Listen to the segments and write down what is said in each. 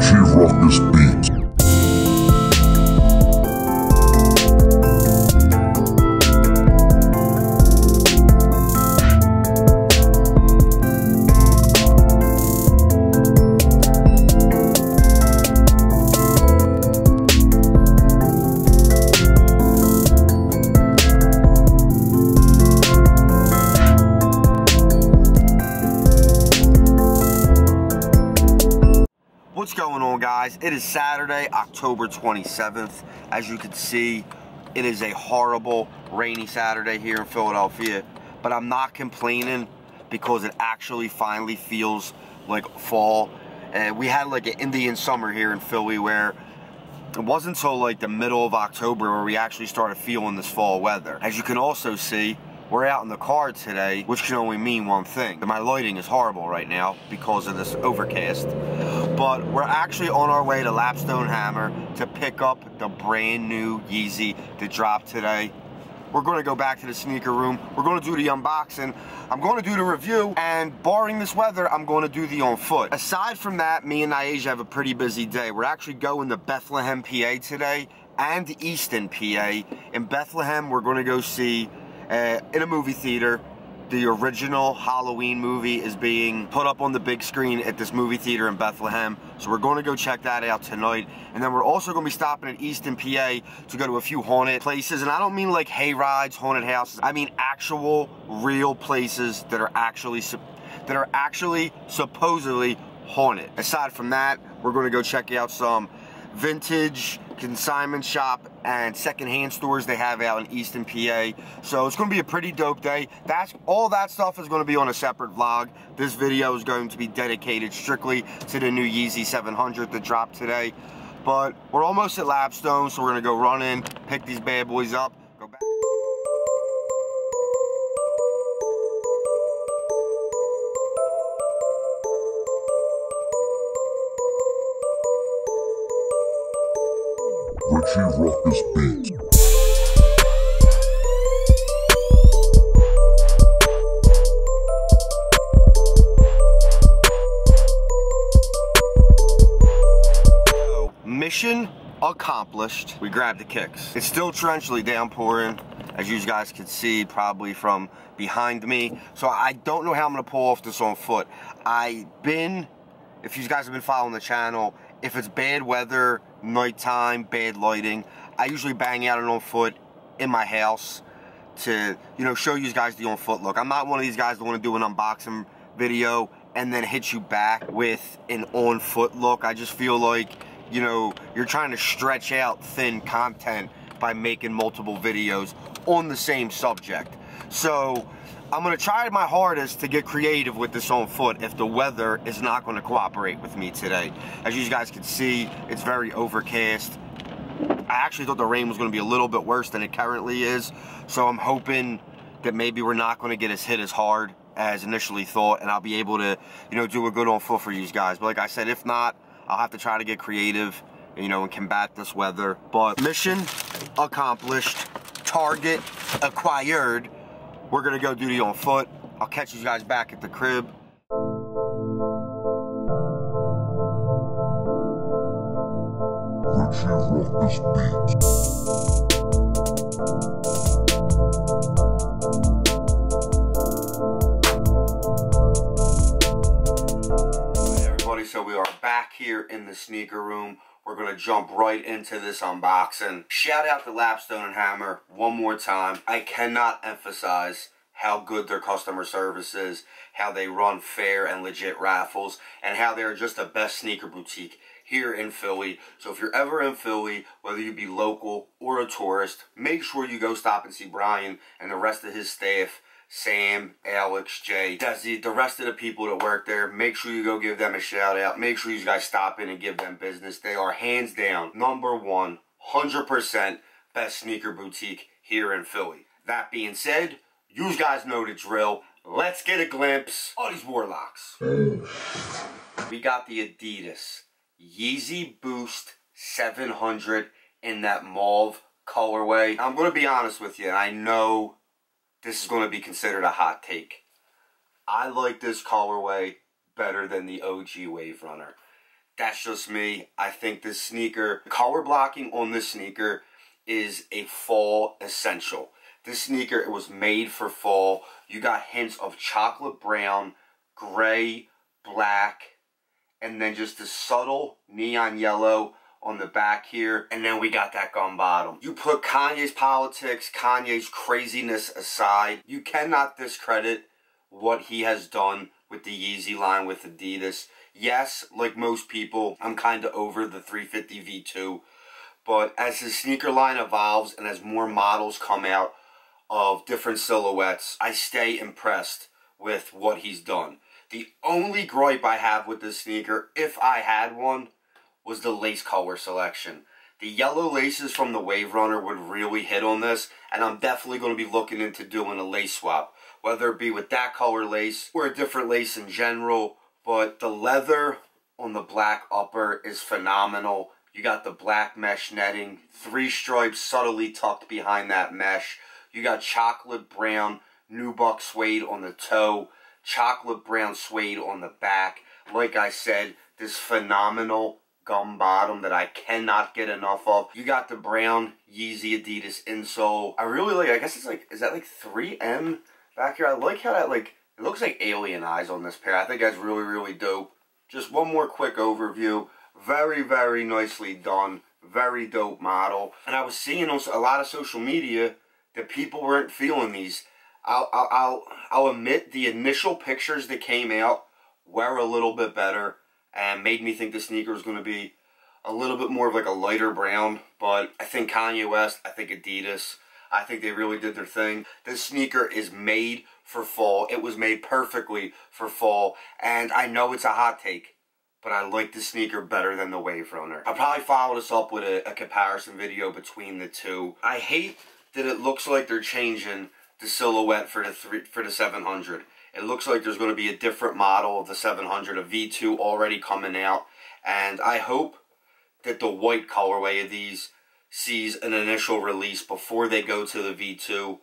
Richie Ruckus Beats. What's going on, guys? It is Saturday, October 27th. As you can see, it is a horrible, rainy Saturday here in Philadelphia. But I'm not complaining because it actually finally feels like fall. We had like an Indian summer here in Philly where it wasn't until like the middle of October where we actually started feeling this fall weather. As you can also see, we're out in the car today, which can only mean one thing. My lighting is horrible right now because of this overcast. But we're actually on our way to Lapstone Hammer to pick up the brand new Yeezy that dropped today. We're going to go back to the sneaker room. We're going to do the unboxing. I'm going to do the review, and barring this weather, I'm going to do the on foot. Aside from that, me and Niaja have a pretty busy day. We're actually going to Bethlehem, PA today, and Easton, PA. In Bethlehem, we're going to go see, in a movie theater, the original Halloween movie is being put up on the big screen at this movie theater in Bethlehem. So we're going to go check that out tonight. And then we're also going to be stopping at Easton, PA to go to a few haunted places. And I don't mean like hay rides, haunted houses. I mean actual, real places that are actually supposedly haunted. Aside from that, we're going to go check out some vintage consignment shop and secondhand stores they have out in Easton, PA. So it's going to be a pretty dope day. All that stuff is going to be on a separate vlog. This video is going to be dedicated strictly to the new Yeezy 700 that dropped today. But we're almost at Lapstone, so we're going to go run in, pick these bad boys up, go back. Richie Ruckus Beats. So, mission accomplished. We grabbed the kicks. It's still torrentially downpouring, as you guys can see probably from behind me. So I don't know how I'm gonna pull off this on foot. If you guys have been following the channel, if it's bad weather, nighttime, bad lighting, I usually bang out an on foot in my house to, show you guys the on foot look. I'm not one of these guys that want to do an unboxing video and then hit you back with an on foot look. I just feel like, you're trying to stretch out thin content by making multiple videos on the same subject. So I'm going to try my hardest to get creative with this on foot if the weather is not going to cooperate with me today. As you guys can see, it's very overcast. I actually thought the rain was going to be a little bit worse than it currently is. So I'm hoping that maybe we're not going to get hit as hard as initially thought, and I'll be able to, do a good on foot for you guys. But like I said, if not, I'll have to try to get creative, and combat this weather. But mission accomplished, target acquired. We're gonna go do the on foot. I'll catch you guys back at the crib. Richie Ruckus Beats. Hey everybody, so we are back here in the sneaker room. We're gonna jump right into this unboxing. Shout out to Lapstone Hammer one more time. I cannot emphasize how good their customer service is, how they run fair and legit raffles, and how they're just the best sneaker boutique here in Philly. So if you're ever in Philly, whether you be local or a tourist, make sure you go stop and see Brian and the rest of his staff. Sam, Alex, Jay, Desi, the rest of the people that work there. Make sure you go give them a shout out. Make sure you guys stop in and give them business. They are hands down number one, 100% best sneaker boutique here in Philly. That being said, you guys know the drill. Let's get a glimpse of these warlocks. We got the Adidas Yeezy Boost 700 in that mauve colorway. I'm going to be honest with you, and I know this is going to be considered a hot take. I like this colorway better than the OG Wave Runner. That's just me. I think this sneaker, color blocking on this sneaker is a fall essential. This sneaker, it was made for fall. You got hints of chocolate brown, gray, black, and then just a subtle neon yellow on the back here. And then we got that gum bottom. You put Kanye's politics, Kanye's craziness aside, you cannot discredit what he has done with the Yeezy line with Adidas. Yes, like most people, I'm kind of over the 350 V2. But as his sneaker line evolves and as more models come out of different silhouettes, I stay impressed with what he's done. The only gripe I have with this sneaker, if I had one, was the lace color selection. The yellow laces from the Wave Runner would really hit on this, and I'm definitely going to be looking into doing a lace swap, whether it be with that color lace or a different lace in general. But the leather on the black upper is phenomenal. You got the black mesh netting, 3 stripes subtly tucked behind that mesh. You got chocolate brown nubuck suede on the toe, chocolate brown suede on the back. Like I said, this phenomenal gum bottom that I cannot get enough of. You got the brown Yeezy Adidas insole. I really like, I guess it's like, is that like 3M back here? I like how that, like, it looks like alien eyes on this pair. I think that's really, really dope. Just one more quick overview. Very, very nicely done. Very dope model. And I was seeing on a lot of social media that people weren't feeling these. I'll admit the initial pictures that came out were a little bit better and made me think the sneaker was going to be a little bit more of like a lighter brown. But I think Kanye West, I think Adidas, I think they really did their thing. This sneaker is made for fall. It was made perfectly for fall. And I know it's a hot take, but I like the sneaker better than the Wave Runner. I'll probably follow this up with a comparison video between the two. I hate that it looks like they're changing the silhouette for the 700. It looks like there's going to be a different model of the 700, a V2 already coming out. And I hope that the white colorway of these sees an initial release before they go to the V2.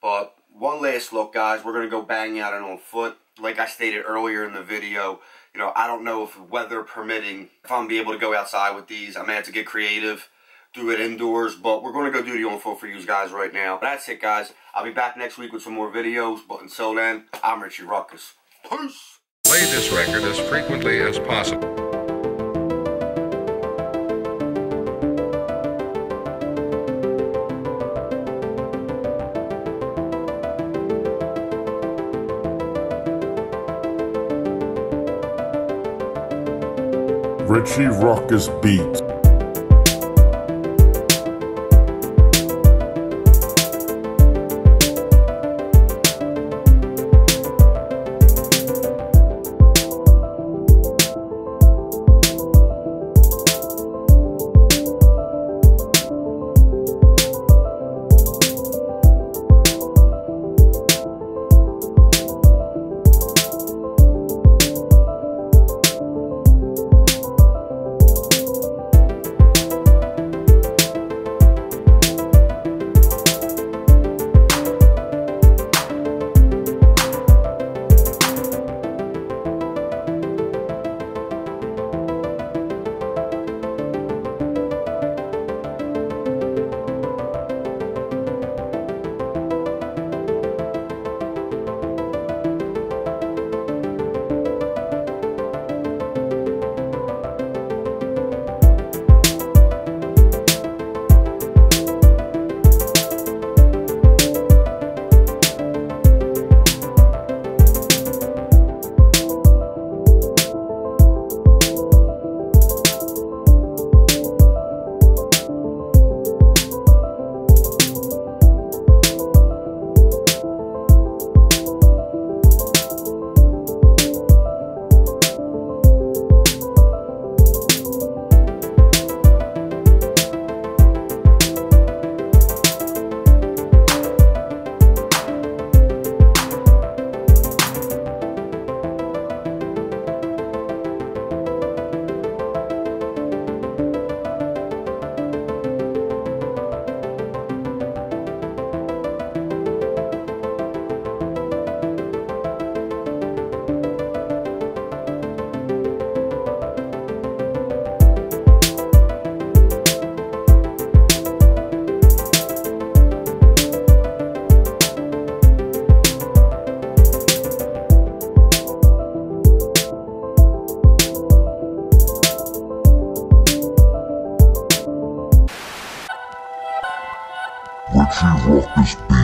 But one last look, guys. We're going to go bang at it on foot. Like I stated earlier in the video, you know, I don't know if weather permitting, if I'm going to be able to go outside with these. I may have to get creative, do it indoors, but we're going to go do the on foot for you guys right now. But that's it, guys. I'll be back next week with some more videos, but until then, I'm Richie Ruckus. Peace! Play this record as frequently as possible. Richie Ruckus Beats. Richie rock this beat.